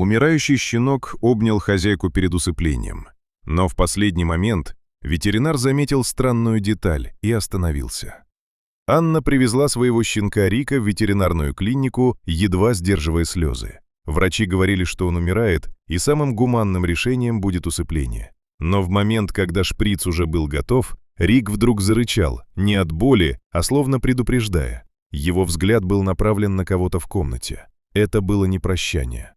Умирающий щенок обнял хозяйку перед усыплением. Но в последний момент ветеринар заметил странную деталь и остановился. Анна привезла своего щенка Рика в ветеринарную клинику, едва сдерживая слезы. Врачи говорили, что он умирает, и самым гуманным решением будет усыпление. Но в момент, когда шприц уже был готов, Рик вдруг зарычал, не от боли, а словно предупреждая. Его взгляд был направлен на кого-то в комнате. Это было не прощание.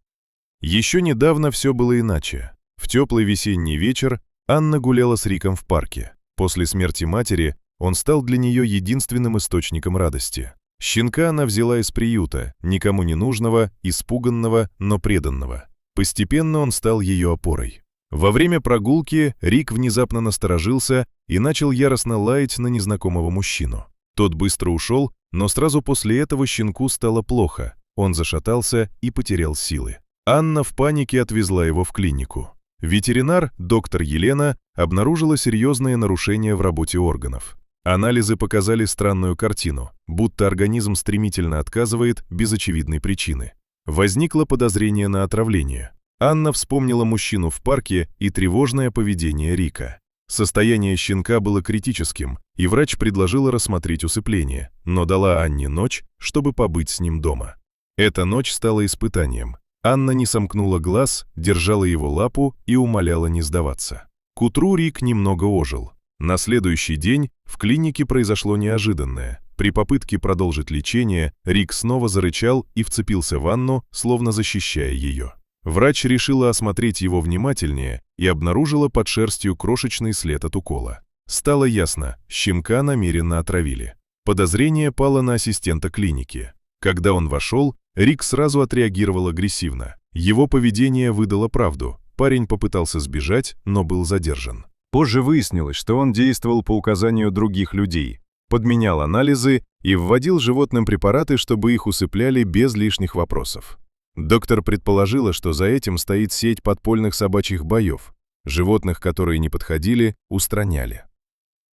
Еще недавно все было иначе. В теплый весенний вечер Анна гуляла с Риком в парке. После смерти матери он стал для нее единственным источником радости. Щенка она взяла из приюта, никому не нужного, испуганного, но преданного. Постепенно он стал ее опорой. Во время прогулки Рик внезапно насторожился и начал яростно лаять на незнакомого мужчину. Тот быстро ушел, но сразу после этого щенку стало плохо. Он зашатался и потерял силы. Анна в панике отвезла его в клинику. Ветеринар, доктор Елена, обнаружила серьезные нарушения в работе органов. Анализы показали странную картину, будто организм стремительно отказывает без очевидной причины. Возникло подозрение на отравление. Анна вспомнила мужчину в парке и тревожное поведение Рика. Состояние щенка было критическим, и врач предложила рассмотреть усыпление, но дала Анне ночь, чтобы побыть с ним дома. Эта ночь стала испытанием. Анна не сомкнула глаз, держала его лапу и умоляла не сдаваться. К утру Рик немного ожил. На следующий день в клинике произошло неожиданное. При попытке продолжить лечение Рик снова зарычал и вцепился в Анну, словно защищая ее. Врач решила осмотреть его внимательнее и обнаружила под шерстью крошечный след от укола. Стало ясно, щенка намеренно отравили. Подозрение пало на ассистента клиники. Когда он вошел, Рик сразу отреагировал агрессивно. Его поведение выдало правду. Парень попытался сбежать, но был задержан. Позже выяснилось, что он действовал по указанию других людей, подменял анализы и вводил животным препараты, чтобы их усыпляли без лишних вопросов. Доктор предположила, что за этим стоит сеть подпольных собачьих боев. Животных, которые не подходили, устраняли.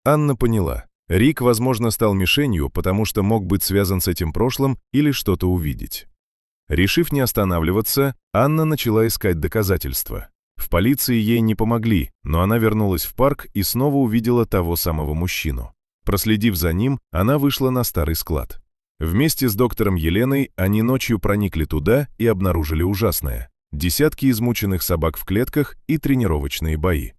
Анна поняла, Рик, возможно, стал мишенью, потому что мог быть связан с этим прошлым или что-то увидеть. Решив не останавливаться, Анна начала искать доказательства. В полиции ей не помогли, но она вернулась в парк и снова увидела того самого мужчину. Проследив за ним, она вышла на старый склад. Вместе с доктором Еленой они ночью проникли туда и обнаружили ужасное. Десятки измученных собак в клетках и тренировочные бои.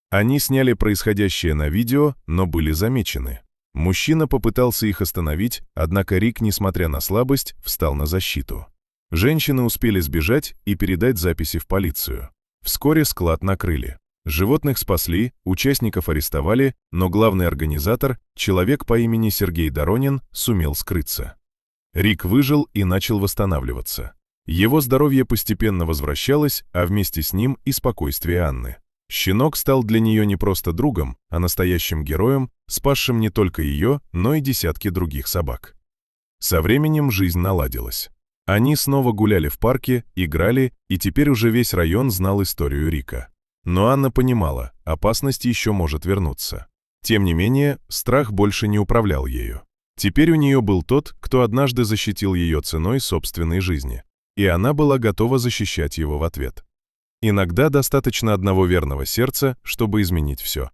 Они сняли происходящее на видео, но были замечены. Мужчина попытался их остановить, однако Рик, несмотря на слабость, встал на защиту. Женщины успели сбежать и передать записи в полицию. Вскоре склад накрыли. Животных спасли, участников арестовали, но главный организатор, человек по имени Сергей Доронин, сумел скрыться. Рик выжил и начал восстанавливаться. Его здоровье постепенно возвращалось, а вместе с ним и спокойствие Анны. Щенок стал для нее не просто другом, а настоящим героем, спасшим не только ее, но и десятки других собак. Со временем жизнь наладилась. Они снова гуляли в парке, играли, и теперь уже весь район знал историю Рика. Но Анна понимала, опасность еще может вернуться. Тем не менее, страх больше не управлял ею. Теперь у нее был тот, кто однажды защитил ее ценой собственной жизни, и она была готова защищать его в ответ. Иногда достаточно одного верного сердца, чтобы изменить все.